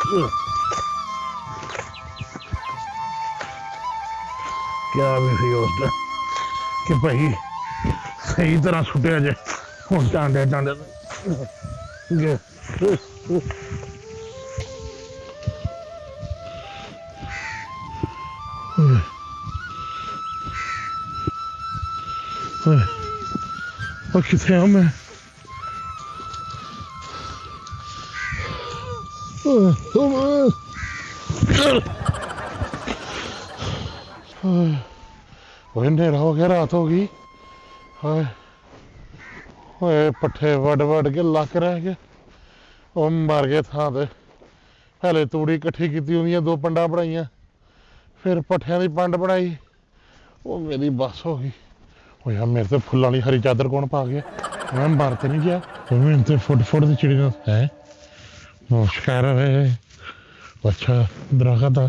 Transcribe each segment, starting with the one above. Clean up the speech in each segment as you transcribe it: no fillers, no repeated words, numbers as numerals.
क्या भी सी उसने कि भाई सही तरह सुटिया जाए हूँ टांडे टांडे किथे हूँ मैं अंधेरा हो गया रात हो गई पट्ठे वड वड के लक रह गए वो मर गए थां ते पहले तूड़ी इकट्ठी की दो पंडा बनाइया फिर पट्ठिया की पंड बनाई वो मेरी बस हो गई वो यार मेरे तो फुल्लां वाली हरी चादर कौन पा गया मैं मर तो नहीं गया मैंने तो फुट फुट की चिड़ी है नमस्कार है अच्छा दरख्त था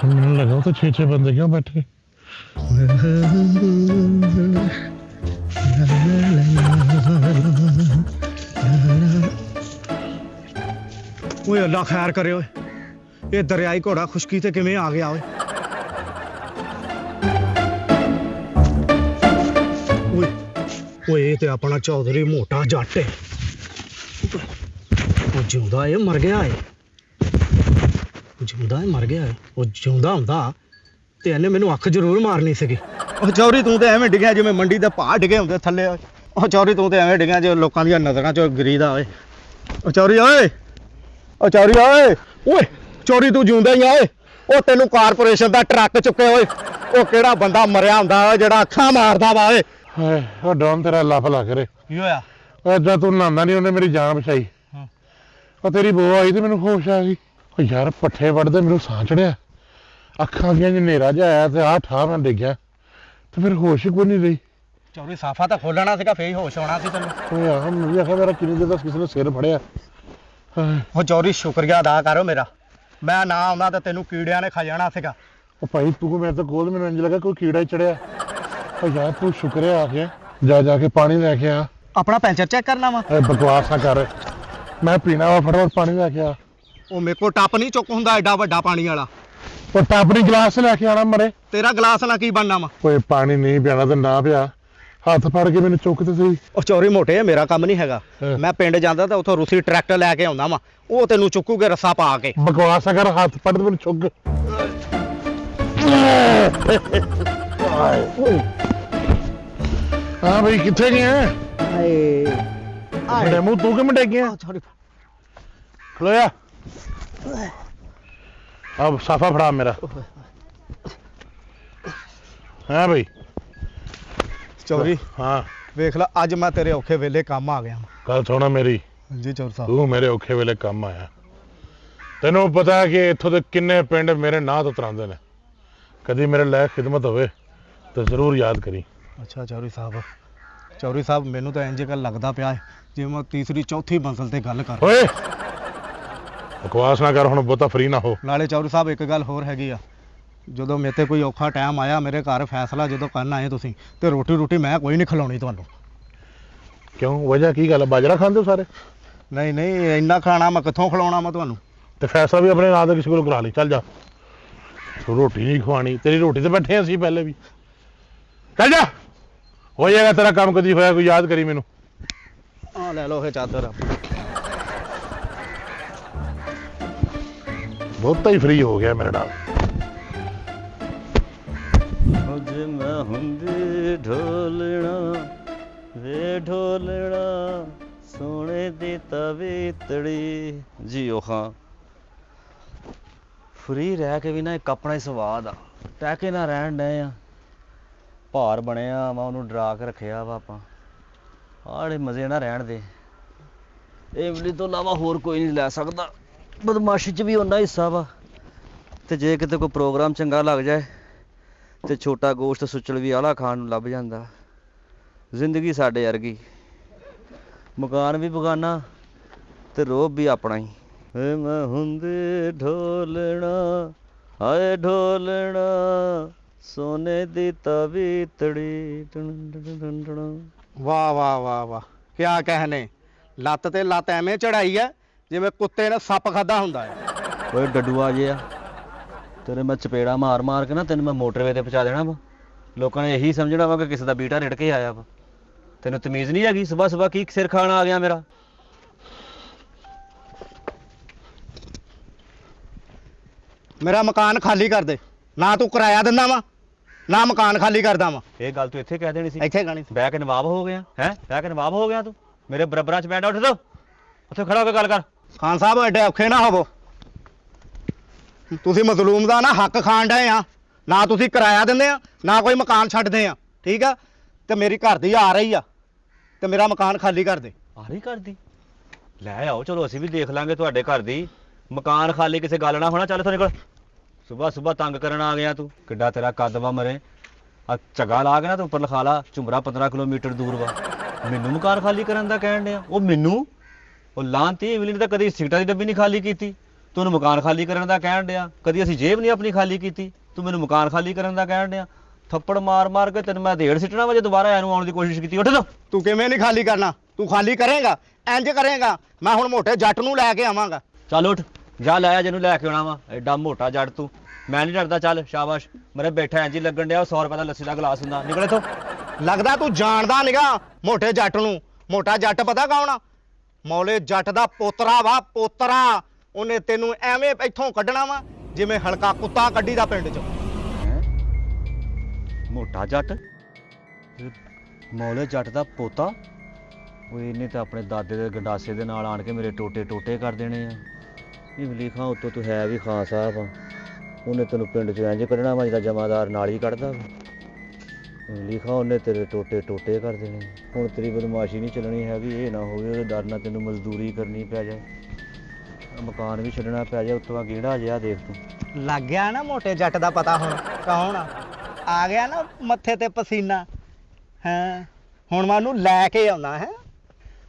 मैंने लगा तो 6-6 बंदे क्यों बैठे ओए अल्लाह खैर करे ओए ये दरियाई घोड़ा खुशकी ते किवें आ गया ओए ओए ओए ये ते अपना चौधरी मोटा जट है वो जिंदा है मर गया है जिंदा है मर गया है वो जिंदा हुंदा ते इहने मैनू अख जरूर मारनी सीगी ओ चौधरी तू ते एवें डिग्या जिवें मंडी दे भाऽ डिगे हुंदे थल्ले ओ चौधरी तू ते एवें डिग्या जिवें लोकां दी नज़रां चों गिरीदा ओए ओ चौधरी ओए ओ चौधरी ओए ओए चौधरी तू जिंदा ही ओए ओ तैनू कारपोरेशन दा ट्रक चुके ओए ओ केड़ा बंदा मरिया हुंदा ओए जेड़ा अखां मारदा वा ओए ओ डॉन तेरा अल्लाह भला करे की होया जद तू नहांदा नहीं उन्हें मेरी जान बचाई और तेरी बो आई तो मैनू होश आ गई यार पट्ठे वढ़दे मैनू साह चढ़िया अखां दियां हनेरा जिहा आया ते आह ठा मैं डिग्या तो फिर होश ही कोई नहीं रही चौधरी साफा तो खोलना सीगा फेर होश आना सी तैनू मैं भी आखिया मेरा किन्नी देर किसी ने सिर फड़िया ओ चौधरी शुक्रिया अदा करो मेरा मैं ना आउंदा ते तैनू कीड़ियां ने खा जाना सीगा ओ भाई तू मेरे तो कोल मैनू इंज लगा कोई कीड़ा ही चढ़िया ओ यार तू शुक्र है आ गया जा जाके पानी लेके आ अपना पैंचर चेक करना वा बकवास ना कर मैं पीना वा फटाफट पानी लेके आ ओ मेरे को टप नहीं चुक हुंदा एडा वड्डा पानी वाला और टापनी गिलास लेके आना मरे तेरा गिलास ना की बनना वा कोई पानी नहीं पियाना तो ना पिया हाथ फड़ के मैंने चुक तो सही ओ चौधरी मोटे मेरा काम नहीं हैगा मैं पिंड जांदा ते उथों रूसी ट्रैक्टर लेके आउंदा वा ओ तैनू चुकूगे रस्सा पा के बकवास अगर हाथ फड़ तो मैंने चुक हाँ भाई किथे गए हैं बड़े मुंह तू कि मिटे गया खलोया अब साफा फड़ा मेरा हाँ भाई चौधरी हाँ वेख ला अज मैं तेरे औखे वेले काम आ गया गल सुना मेरी जी चौधरी साहब तू मेरे औखे वेले काम आया तेनों पता है कि इत्थों दे किन्ने पिंड मेरे नां तो तरांदे ने कदी मेरे लायक खिदमत होवे तो जरूर याद करी अच्छा चौधरी साहब मैनू तो इंज गल लगदा पिया है जिवें मैं तीसरी चौथी मंजिल ते गल कर ओए बकवास ना कर हुण बहुता फ्री ना हो नाले चौधरी साहब एक गल होर हैगी आ ਜਦੋਂ ਮੇਰੇ ਤੇ ਕੋਈ ਔਖਾ ਟਾਈਮ ਆਇਆ ਮੇਰੇ ਘਰ ਫੈਸਲਾ ਜਦੋਂ ਕਰਨ ਆਏ ਤੁਸੀਂ ਤੇ ਰੋਟੀ ਮੈਂ ਕੋਈ ਨਹੀਂ ਖਿਲਾਉਣੀ ਤੁਹਾਨੂੰ क्यों वजह की गल बाजरा खाते हो सारे नहीं ਇੰਨਾ ਖਾਣਾ ਮੈਂ ਕਿੱਥੋਂ ਖਿਲਾਉਣਾ ਮੈਂ ਤੁਹਾਨੂੰ तो फैसला भी अपने नाम से किसी को करा ली चल जा तो रोटी नहीं खवानी तेरी रोटी तो बैठे असी पहले भी चल जा हो जाएगा तेरा काम कदी होया कोई याद करी मैनू आ ले लो ये चादर बहुत ही फ्री हो गया मेरे नाल ਜੇ ਮੈਂ ਹੁੰਦੀ ਢੋਲਣਾ ਵੇ ਢੋਲਣਾ ਸੋਹਣੇ ਦੀ ਤਵੀਤੜੀ ਜੀਓ ਹਾਂ ਫਰੀ ਰਹਿ ਕੇ ਵੀ ਨਾ ਇੱਕ ਆਪਣਾ ਹੀ ਸਵਾਦ ਆ ਟਹਿਕੇ ਨਾ ਰਹਿਣ ਡਏ ਆ ਭਾਰ ਬਣਿਆ ਵਾ ਉਹਨੂੰ ਡਰਾ ਕੇ ਰੱਖਿਆ ਵਾ ਆਪਾਂ ਆੜੇ ਮਜ਼ੇ ਨਾ ਰਹਿਣ ਦੇ ਇਮਲੀ ਤੋਂ ਇਲਾਵਾ ਹੋਰ ਕੋਈ ਨਹੀਂ ਲੈ ਸਕਦਾ ਬਦਮਾਸ਼ੀ 'ਚ ਵੀ ਉਹਨਾਂ ਹਿੱਸਾ ਵਾ ਤੇ ਜੇ ਕਿਤੇ ਕੋਈ ਪ੍ਰੋਗਰਾਮ ਚੰਗਾ ਲੱਗ ਜਾਏ ਤੇ ਛੋਟਾ ਗੋਸ਼ਤ ਸੁਚਲ ਵੀ ਆਲਾ ਖਾਣ ਨੂੰ ਲੱਭ ਜਾਂਦਾ ਜ਼ਿੰਦਗੀ ਸਾਡੇ ਵਰਗੀ ਮਕਾਨ ਵੀ ਬਗਾਨਾ ਤੇ ਰੋਬ ਵੀ ਆਪਣਾ ਹੀ ਏ ਮੈਂ ਹੁੰਦੀ ਢੋਲਣਾ ਹਾਏ ਢੋਲਣਾ ਸੋਨੇ ਦੀ ਤਵੀਤੜੀ वाह वाह वाह वाह क्या कहने लत ते लत एवें चढ़ाई है ਜਿਵੇਂ ਕੁੱਤੇ ਨੇ ਸੱਪ ਖਾਦਾ ਹੁੰਦਾ ਹੈ। ਓਏ ਡੱਡੂਆ ਜਿਹਾ, ਤੇਰੇ ਮੈਂ ਚਪੇੜਾ ਮਾਰ ਮਾਰ ਕੇ ਨਾ ਤੈਨੂੰ ਮੈਂ ਮੋਟਰਵੇ ਤੇ ਪਹੁੰਚਾ ਦੇਣਾ ਵਾ। ਲੋਕਾਂ ਨੇ ਇਹੀ ਸਮਝਣਾ ਵਾ ਕਿ ਕਿਸੇ ਦਾ ਬੀਟਾ ਰਿੜ ਕੇ ਆਇਆ ਵਾ। ਤੈਨੂੰ ਤਮੀਜ਼ ਨਹੀਂ ਹੈਗੀ, ਸਵੇਰ ਸਵੇਰ ਕੀ ਸਿਰ ਖਾਣ ਆ ਗਿਆ ਮੇਰਾ। ਮੇਰਾ ਮਕਾਨ ਖਾਲੀ ਕਰ ਦੇ, ਨਾ ਤੂੰ ਕਿਰਾਇਆ ਦਿੰਦਾ ਵਾ ਨਾ ਮਕਾਨ ਖਾਲੀ ਕਰਦਾ ਵਾ। ਇਹ ਗੱਲ ਤੂੰ ਇੱਥੇ ਕਹਿ ਦੇਣੀ ਸੀ। ਇੱਥੇ ਗਾਣੀ ਬਹਿ ਕੇ ਨਵਾਬ ਹੋ ਗਿਆ ਹੈ, ਬਹਿ ਕੇ ਨਵਾਬ ਹੋ ਗਿਆ ਤੂੰ। ਮੇਰੇ ਬਰਾਬਰਾਂ 'ਚ ਬੈਠਾ, ਉੱਠ ਤੋ ਉੱਥੇ ਖੜਾ ਹੋ ਕੇ ਗੱਲ ਕਰ। ਖਾਨ ਸਾਹਿਬ ਐਡੇ ਔਖੇ ਨਾ ਹੋਵੋ। ਤੁਸੀਂ ਮਜ਼ਲੂਮ ਦਾ ਨਾ ਹੱਕ ਖਾਣ ਡਏ ਆ। ਨਾ ਤੁਸੀਂ ਕਿਰਾਇਆ ਦਿੰਦੇ ਆ ਨਾ ਕੋਈ ਮਕਾਨ ਛੱਡਦੇ ਆ, ਠੀਕ ਆ। ਤੇ ਮੇਰੀ ਘਰ ਦੀ ਆ ਰਹੀ ਆ ਤੇ ਮੇਰਾ ਮਕਾਨ ਖਾਲੀ ਕਰ ਦੇ। ਆ ਰਹੀ ਘਰ ਦੀ ਲੈ ਆਓ, ਚਲੋ ਅਸੀਂ ਵੀ ਦੇਖ ਲਾਂਗੇ ਤੁਹਾਡੇ ਘਰ ਦੀ। ਮਕਾਨ ਖਾਲੀ ਕਿਸੇ ਗੱਲ ਨਾ ਹੋਣਾ। ਚੱਲ ਇੱਥੋਂ ਨਿਕਲ। ਸੁਬਾ ਸੁਬਾ ਤੰਗ ਕਰਨ ਆ ਗਿਆ ਤੂੰ। ਕਿੱਡਾ ਤੇਰਾ ਕੱਦ ਵਾ ਮਰੇ। ਆ ਝੱਗਾ ਲਾ ਕੇ ਨਾ ਤੂੰ ਉੱਪਰ ਲਿਖਾ ਲਾ ਝੁੰਬਰਾ 15 ਕਿਲੋਮੀਟਰ ਦੂਰ ਵਾ। ਮੈਨੂੰ ਮਕਾਨ ਖਾਲੀ ਕਰਨ ਦਾ ਕਹਿਣ ਡਿਆ। ਉਹ ਮੈਨੂੰ ਉਹ ਲਾਂਤੀ ਇਮਲੀ ਨੇ ਤਾਂ ਕਦੀ ਸਿਗਰਟਾਂ ਦੀ ਡੱਬੀ ਨਹੀਂ ਖਾਲੀ ਕੀਤੀ, ਤੂੰ ਉਹਨੂੰ ਮਕਾਨ ਖਾਲੀ ਕਰਨ ਦਾ ਕਹਿਣ ਡਿਆ। ਕਦੀ ਅਸੀਂ ਜੇਬ ਨਹੀਂ ਆਪਣੀ ਖਾਲੀ ਕੀਤੀ, ਤੂੰ ਮੈਨੂੰ ਮਕਾਨ ਖਾਲੀ ਕਰਨ ਦਾ ਕਹਿਣ ਡਿਆ। ਥੱਪੜ ਮਾਰ ਮਾਰ ਕੇ ਤੈਨੂੰ ਮੈਂ ਢੇੜ ਸਿੱਟਣਾ ਵਾ ਜੇ ਦੁਬਾਰਾ ਇਹਨੂੰ ਆਉਣ ਦੀ ਕੋਸ਼ਿਸ਼ ਕੀਤੀ। ਉੱਠ ਜਾ। ਤੂੰ ਕਿਵੇਂ ਨਹੀਂ ਖਾਲੀ ਕਰਨਾ? ਤੂੰ ਖਾਲੀ ਕਰੇਗਾ, ਇੰਜ ਕਰੇਗਾ। ਮੈਂ ਹੁਣ ਮੋਟੇ ਜੱਟ ਨੂੰ ਲੈ ਕੇ ਆਵਾਂਗਾ। ਚੱਲ ਉੱਠ ਜਾ, ਲੈ ਆ ਜਿਹਨੂੰ ਲੈ ਕੇ ਆਉਣਾ ਵਾ। ਐਡਾ ਮੋਟਾ ਜੱਟ ਤੂੰ। ਮੈਂ ਨਹੀਂ ਡਰਦਾ। ਚੱਲ ਸ਼ਾਬਾਸ਼। ਮੇਰੇ ਬੈਠਾ ਇੰਜ ਹੀ ਲੱਗਣ ਡਿਆ 100 ਰੁਪਏ ਦਾ ਲੱਸੀ ਦਾ ਗਲਾਸ ਹੁੰਦਾ। ਨਿਕਲ ਇੱਥੋਂ। ਲੱਗਦਾ ਤੂੰ ਜਾਣਦਾ ਨੀਗਾ ਮੋਟੇ ਜੱਟ ਨੂੰ। ਮੋਟਾ ਜੱਟ ਪਤਾ ਕੌਣ ਆ? ਮੌਲੇ ਜੱਟ ਦਾ ਪੋਤਰਾ ਵਾ, ਪੋਤਰਾ। ਉਹਨੇ ਤੈਨੂੰ ਐਵੇਂ ਇੱਥੋਂ ਕੱਢਣਾ ਵਾ ਜਿਵੇਂ ਹਲਕਾ ਕੁੱਤਾ ਕੱਢੀ ਦਾ ਪਿੰਡ 'ਚ। ਹੈਂ? ਮੋਟਾ ਜੱਟ, ਮੌਲੇ ਜੱਟ ਦਾ ਪੋਤਾ। ਉਹ ਇਹਨੇ ਤਾਂ ਆਪਣੇ ਦਾਦੇ ਦੇ ਗੰਡਾਸੇ ਦੇ ਨਾਲ ਆਣ ਕੇ ਮੇਰੇ ਟੋਟੇ ਟੋਟੇ ਕਰ ਦੇਣੇ ਆ। ਇਮਲੀ ਖਾਂ ਉੱਤੋਂ ਤੂੰ ਹੈ ਵੀ ਖਾਂ ਸਾਹਿਬ ਆ। ਉਹਨੇ ਤੈਨੂੰ ਪਿੰਡ 'ਚ ਇੰਜ ਕੱਢਣਾ ਵਾ ਜਿਹਦਾ ਜਮਾਦਾਰ ਨਾਲ ਹੀ ਕੱਢਦਾ ਵਾ। ਇਮਲੀ ਖਾਂ ਉਹਨੇ ਤੇਰੇ ਟੋਟੇ ਟੋਟੇ ਕਰ ਦੇਣੇ। ਹੁਣ ਤੇਰੀ ਬਦਮਾਸ਼ੀ ਨਹੀਂ ਚੱਲਣੀ ਹੈਗੀ। ਇਹ ਨਾ ਹੋਵੇ ਉਹਦੇ ਡਰ ਨਾਲ ਤੈਨੂੰ ਮਜ਼ਦੂਰੀ ਕਰਨੀ ਪੈ ਜਾਏ, ਮਕਾਨ ਵੀ ਛੱਡਣਾ ਪੈ ਜਾਏ। ਉੱਤੋਂ ਆ ਗੇੜਾ ਜਿਹਾ ਦੇਖ ਤੂੰ। ਲੱਗ ਗਿਆ ਨਾ ਮੋਟੇ ਜੱਟ ਦਾ ਪਤਾ ਹੁਣ ਕੌਣ ਆ ਗਿਆ ਨਾ ਮੱਥੇ ਤੇ ਪਸੀਨਾ। ਹਾਂ ਹੁਣ ਮੈਂ ਉਹਨੂੰ ਲੈ ਕੇ ਆਉਣਾ ਹੈ।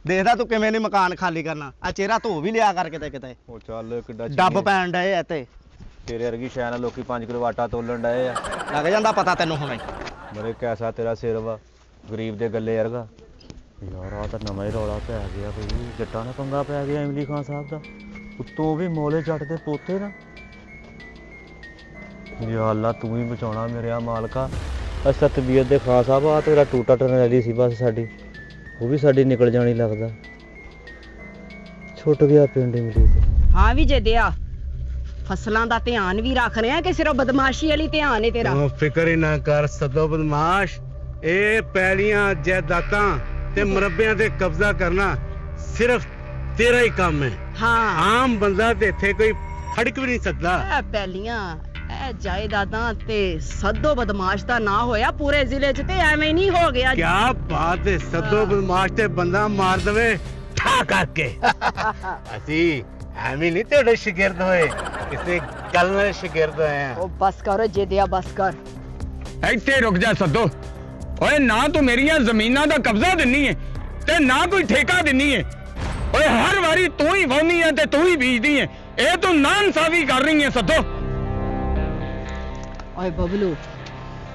ਦੇਖਦਾ ਤੂੰ ਕਿਵੇਂ ਨਹੀਂ ਮਕਾਨ ਖਾਲੀ ਕਰਨਾ। ਆ ਚਿਹਰਾ ਧੋ ਵੀ ਲਿਆ ਕਰ ਕਿਤੇ ਕਿਤੇ। ਉਹ ਚੱਲ ਕਿੱਡਾ ਡੱਬ ਪੈਣ ਡਏ ਆ ਤੇ ਤੇਰੇ ਵਰਗੀ ਸ਼ੈ ਨਾਲ ਲੋਕੀ 5 ਕਿਲੋ ਆਟਾ ਤੋਲਣ ਡਏ ਆ। ਲੱਗ ਜਾਂਦਾ ਪਤਾ ਤੈਨੂੰ ਹੁਣੇ। ਮਰੇ ਕੈਸਾ ਤੇਰਾ ਸਿਰ ਵਾ, ਗਰੀਬ ਦੇ ਗੱਲੇ ਵਰਗਾ। ਯਾਰ ਆ ਤਾਂ ਨਵਾਂ ਹੀ ਰੌਲਾ ਪੈ ਗਿਆ ਬਈ। ਜੱਟਾਂ ਨਾਲ ਪੰਗਾ ਪੈ ਗਿਆ ਇਮਲੀ ਖਾਨ ਸਾਹਿਬ ਦਾ। ਉੱਤੋਂ ਵੀ ਮੌਲੇ ਜੱਟ ਦੇ ਪੋਤੇ ਨਾ। ਯਾ ਅੱਲਾ ਤੂੰ ਹੀ ਬਚਾਉਣਾ ਮੇਰੇ ਆ ਮਾਲਕਾ। ਅਸਾਂ ਤਬੀਅਤ ਦੇ ਖਾਸ ਸਾਹਿਬ ਆ ਤੇਰਾ ਟੂਟਾ ਟਰਨੈਲੀ ਸੀ ਬਸ ਸਾਡੀ, ਉਹ ਵੀ ਸਾਡੀ ਨਿਕਲ ਜਾਣੀ ਲੱਗਦਾ। ਛੁੱਟ ਗਿਆ ਪਿੰਡ ਇਮਲੀ ਤੇ। ਹਾਂ ਵੀ ਜੇ ਦਿਆ ਫਸਲਾਂ ਦਾ ਧਿਆਨ ਵੀ ਰੱਖ ਰਿਹਾ ਕਿ ਸਿਰਫ ਬਦਮਾਸ਼ੀ ਵਾਲੀ ਧਿਆਨ ਹੈ ਤੇਰਾ? ਫਿਕਰ ਹੀ ਨਾ ਕਰ ਸਦੋ ਬਦਮਾਸ਼। ਇਹ ਪੈਲੀਆਂ ਜਾਇਦਾਦਾਂ ਤੇ ਮੁਰੱਬਿਆਂ ਤੇ ਕਬਜ਼ਾ ਕਰਨਾ ਸਿਰਫ ਤੇਰਾ ਹੀ ਕੰਮ ਹੈ। ਹਾਂ ਆਮ ਬੰਦਾ ਤੇ ਇੱਥੇ ਕੋਈ ਫੜਕ ਵੀ ਨਹੀਂ ਸਕਦਾ। ਇਹ ਪਹਿਲੀਆਂ ਇਹ ਜਾਇਦਾਦਾਂ ਤੇ ਸੱਦੋ ਬਦਮਾਸ਼ ਦਾ ਨਾਂ ਹੋਇਆ ਪੂਰੇ ਜ਼ਿਲ੍ਹੇ 'ਚ ਤੇ ਐਵੇਂ ਨਹੀਂ ਹੋ ਗਿਆ। ਕਿਆ ਬਾਤ ਹੈ, ਸਦੋ ਬਦਮਾਸ਼ ਤੇ ਬੰਦਾ ਮਾਰ ਦਵੇ ਠਾ ਕਰਕੇ। ਅਸੀਂ ਐਵੇਂ ਨਹੀਂ ਤੁਹਾਡੇ ਸ਼ਾਗਿਰਦ ਹੋਏ, ਕਿਸੇ ਗੱਲ ਨਾਲ ਸ਼ਾਗਿਰਦ ਹੋਏ ਆ। ਉਹ ਬਸ ਕਰ ਜੇ ਦਿਆ ਬਸ ਕਰ। ਇੱਥੇ ਰੁਕ ਜਾ ਸੱਦੋ। ਓਏ ਨਾ ਤੂੰ ਮੇਰੀਆਂ ਜ਼ਮੀਨਾਂ ਦਾ ਕਬਜ਼ਾ ਦਿੰਨੀ ਏ ਤੇ ਨਾ ਕੋਈ ਠੇਕਾ ਦਿੰਨੀ ਏ। ਓਏ ਹਰ ਵਾਰੀ ਤੂੰ ਹੀ ਵਾਹੁੰਦੀ ਏ ਤੇ ਤੂੰ ਹੀ ਬੀਜਦੀ ਏ। ਇਹ ਤੂੰ ਨਾਇਨਸਾਫੀ ਕਰ ਰਹੀ ਏ ਸੱਦੋ। ਓਏ ਬਬਲੂ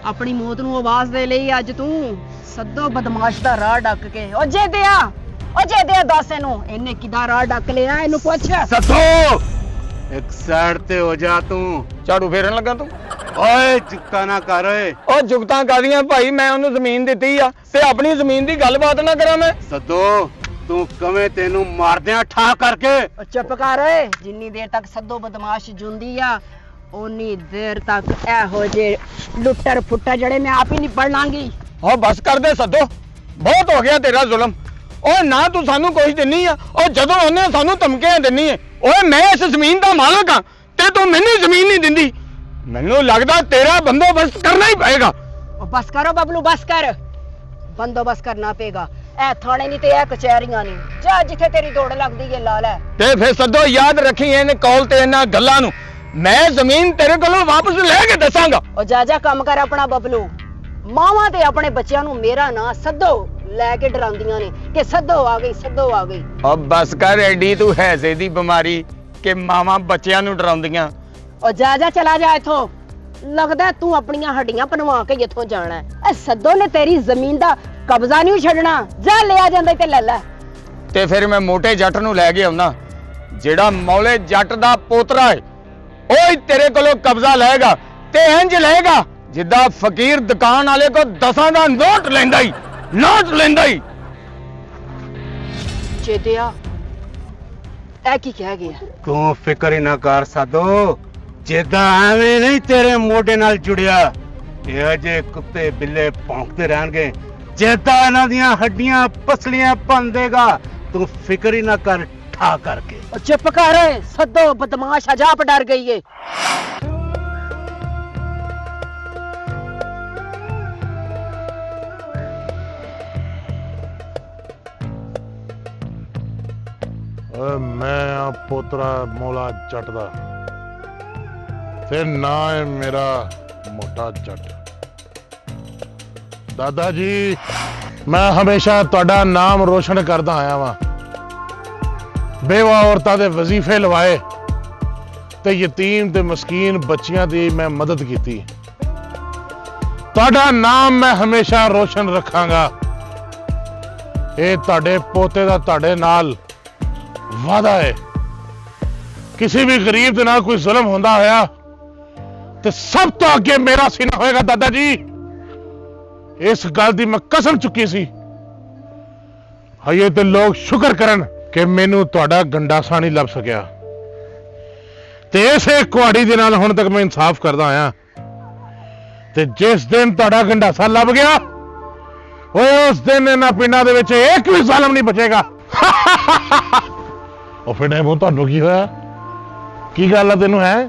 ਆਪਣੀ ਮੌਤ ਨੂੰ ਆਵਾਜ਼ ਦੇ ਲਈ ਅੱਜ ਤੂੰ ਸੱਦੋ ਬਦਮਾਸ਼ ਦਾ ਰਾਹ ਡੱਕ ਕੇ। ਓ ਜੇ ਦਿਆ ਦੱਸ ਇਹਨੇ ਕਿਦਾਂ ਰਾਹ ਡੱਕ ਲਿਆ? ਇਹਨੂੰ ਪੁੱਛ। ਸੱਦੋ ਇੱਕ ਸਾਈਡ ਤੇ ਹੋ ਜਾ ਤੂੰ। ਝਾੜੂ ਫੇਰਨ ਲੱਗਾ ਤੂੰ? ਓਏ ਚੁੱਕਾ ਨਾ ਕਰ ਓਏ। ਓ ਜੁਗਤਾਂ ਕਾਦੀਆਂ ਭਾਈ, ਮੈਂ ਉਹਨੂੰ ਜ਼ਮੀਨ ਦਿੱਤੀ ਆ ਤੇ ਆਪਣੀ ਜ਼ਮੀਨ ਦੀ ਗੱਲਬਾਤ ਨਾ ਕਰਾਂ ਮੈਂ? ਸੱਦੋ ਤੂੰ ਕਵੇਂ ਤੈਨੂੰ ਮਾਰਦਿਆਂ ਠਾ ਕਰਕੇ। ਓ ਚੁੱਪ ਕਰ ਓਏ। ਜਿੰਨੀ ਦੇਰ ਤੱਕ ਸੱਦੋ ਬਦਮਾਸ਼ ਜੁੰਦੀ ਆ ਓਨੀ ਦੇਰ ਤੱਕ ਇਹੋ ਜੇ ਲੁੱਟਰ ਫੁੱਟਰ ਜਿਹੜੇ ਮੈਂ ਆਪ ਹੀ ਨਿਬੜ ਲਾਂਗੀ। ਓ ਬਸ ਕਰ ਦੇ ਸੱਦੋ, ਬਹੁਤ ਹੋ ਗਿਆ ਤੇਰਾ ਜ਼ੁਲਮ। ਓਏ ਨਾ ਤੂੰ ਸਾਨੂੰ ਕੁਝ ਦਿੰਨੀ ਆ, ਉਹ ਜਦੋਂ ਉਹਨੇ ਸਾਨੂੰ ਧਮਕੀਆਂ ਦਿੰਨੀ ਏ। ਓਏ ਮੈਂ ਇਸ ਜ਼ਮੀਨ ਦਾ ਮਾਲਕ ਆ ਤੇ ਤੂੰ ਮੈਨੂੰ ਜ਼ਮੀਨ ਨਹੀਂ ਦਿੰਦੀ। ਮੈਨੂੰ ਲੱਗਦਾ ਤੇਰਾ ਬੰਦੋਬਸਤ ਕਰਨਾ ਹੀ ਪਏਗਾ। ਓ ਬਸ ਕਰੋ ਬਬਲੂ, ਬਸ ਕਰ। ਬੰਦੋਬਸਤ ਕਰਨਾ ਪਏਗਾ। ਇਹ ਥਾਣੇ ਨਹੀਂ ਤੇ ਇਹ ਕਚਹਿਰੀਆਂ ਨਹੀਂ। ਜਾ ਜਿੱਥੇ ਤੇਰੀ ਦੌੜ ਲੱਗਦੀ ਏ ਲਾ ਲੈ। ਤੇ ਫਿਰ ਸੱਦੋ ਯਾਦ ਰੱਖੀ ਇਹਨੇ ਕੌਲ ਤੇ ਇਹਨਾਂ ਗੱਲਾਂ ਨੂੰ। ਮੈਂ ਜ਼ਮੀਨ ਤੇਰੇ ਕੋਲੋਂ ਵਾਪਸ ਲੈ ਕੇ ਦੱਸਾਂਗਾ। ਓ ਜਾ ਕੰਮ ਕਰ ਆਪਣਾ ਬਬਲੂ। ਮਾਵਾਂ ਤੇ ਆਪਣੇ ਬੱਚਿਆਂ ਨੂੰ ਮੇਰਾ ਨਾਂ ਸੱਦੋ ਲੈ ਕੇ ਡਰਾਉਂਦੀਆਂ ਨੇ ਕਿ ਸੱਦੋ ਆ ਗਈ, ਸੱਦੋ ਆ ਗਈ। ਓ ਬਸ ਕਰ ਐਡੀ ਤੂੰ ਹੈਸੇ ਦੀ ਬਿਮਾਰੀ ਕਿ ਮਾਵਾਂ ਬੱਚਿਆਂ ਨੂੰ ਡਰਾਉਂਦੀਆਂ। ਓ ਜਾ ਚਲਾ ਜਾ ਇੱਥੋਂ। ਲੱਗਦਾ ਤੂੰ ਆਪਣੀਆਂ ਹੱਡੀਆਂ ਪਨਵਾ ਕੇ ਇੱਥੋਂ ਜਾਣਾ ਹੈ। ਇਹ ਸੱਦੋ ਨੇ ਤੇਰੀ ਜ਼ਮੀਨ ਦਾ ਕਬਜ਼ਾ ਨਹੀਂ ਛੱਡਣਾ। ਜਾ ਲਿਆ ਜਾਂਦਾ ਤੇ ਲੈ ਲੈ। ਤੇ ਫਿਰ ਮੈਂ ਮੋਟੇ ਜੱਟ ਨੂੰ ਲੈ ਕੇ ਆਉਣਾ ਜਿਹੜਾ ਮੌਲੇ ਜੱਟ ਦਾ ਪੋਤਰਾ ਹੈ ਉਹ ਹੀ ਤੇਰੇ ਕੋਲੋਂ ਕਬਜ਼ਾ ਲਏਗਾ ਤੇ ਇੰਜ ਲਏਗਾ ਜਿੱਦਾਂ ਫਕੀਰ ਦੁਕਾਨ ਵਾਲੇ ਕੋ 10 ਦਾ ਨੋਟ ਲੈਂਦਾ ਹੀ ਜੇਦਿਆ ਇਹ ਕੀ ਕਹਿ ਗਿਆ? ਤੂੰ ਫਿਕਰ ਹੀ ਨਾ ਕਰ ਸਾਧੋ, ਜਿੱਦਾਂ ਐਵੇਂ ਨਹੀਂ ਤੇਰੇ ਮੋਢੇ ਨਾਲ ਜੁੜਿਆ ਇਹ ਜੇ ਕੁੱਤੇ ਬਿੱਲੇ ਭੌਂਕਦੇ ਰਹਿਣਗੇ, ਜਿੱਦਾਂ ਇਹਨਾਂ ਦੀਆਂ ਹੱਡੀਆਂ ਪਸਲੀਆਂ ਭੰਨੇਗਾ। ਤੂੰ ਫਿਕਰ ਹੀ ਨਾ ਕਰ ਠਾ ਕਰਕੇ। ਉਹ ਚੁੱਪ ਕਰ ਸੱਦੋ, ਬਦਮਾਸ਼ ਅਜਾਬ ਡਰ ਗਈ ਏ। ਓਏ ਮੈਂ ਆ ਪੋਤਰਾ ਮੌਲਾ ਜੱਟ ਦਾ ਤੇ ਨਾ ਹੈ ਮੇਰਾ ਮੋਟਾ ਜੱਟ। ਦਾਦਾ ਜੀ, ਮੈਂ ਹਮੇਸ਼ਾ ਤੁਹਾਡਾ ਨਾਮ ਰੋਸ਼ਨ ਕਰਦਾ ਆਇਆ ਵਾਂ। ਬੇਵਾ ਔਰਤਾਂ ਦੇ ਵਜ਼ੀਫੇ ਲਵਾਏ ਤੇ ਯਤੀਮ ਤੇ ਮਸਕੀਨ ਬੱਚਿਆਂ ਦੀ ਮੈਂ ਮਦਦ ਕੀਤੀ। ਤੁਹਾਡਾ ਨਾਮ ਮੈਂ ਹਮੇਸ਼ਾ ਰੋਸ਼ਨ ਰੱਖਾਂਗਾ। ਇਹ ਤੁਹਾਡੇ ਪੋਤੇ ਦਾ ਤੁਹਾਡੇ ਨਾਲ ਵਾਦਾ ਹੈ। ਕਿਸੇ ਵੀ ਗਰੀਬ ਦੇ ਨਾਲ ਕੋਈ ਜ਼ੁਲਮ ਹੁੰਦਾ ਹੋਇਆ ਤੇ ਸਭ ਤੋਂ ਅੱਗੇ ਮੇਰਾ ਸੀਨਾ ਹੋਏਗਾ ਦਾਦਾ ਜੀ। ਇਸ ਗੱਲ ਦੀ ਮੈਂ ਕਸਮ ਚੁੱਕੀ ਸੀ। ਹਜੇ ਤੇ ਲੋਕ ਸ਼ੁਕਰ ਕਰਨ ਕਿ ਮੈਨੂੰ ਤੁਹਾਡਾ ਗੰਡਾਸਾ ਨਹੀਂ ਲੱਭ ਸਕਿਆ ਤੇ ਇਸੇ ਕੁਹਾੜੀ ਦੇ ਨਾਲ ਹੁਣ ਤੱਕ ਮੈਂ ਇਨਸਾਫ ਕਰਦਾ ਆਇਆ। ਤੇ ਜਿਸ ਦਿਨ ਤੁਹਾਡਾ ਗੰਡਾਸਾ ਲੱਭ ਗਿਆ ਓਏ ਉਸ ਦਿਨ ਇਹਨਾਂ ਪਿੰਡਾਂ ਦੇ ਵਿੱਚ ਇੱਕ ਵੀ ਜ਼ਾਲਮ ਨਹੀਂ ਬਚੇਗਾ। ਉਹ ਫਿਰ ਇਹ ਤੁਹਾਨੂੰ ਕੀ ਹੋਇਆ? ਕੀ ਗੱਲ ਆ ਤੈਨੂੰ ਹੈ?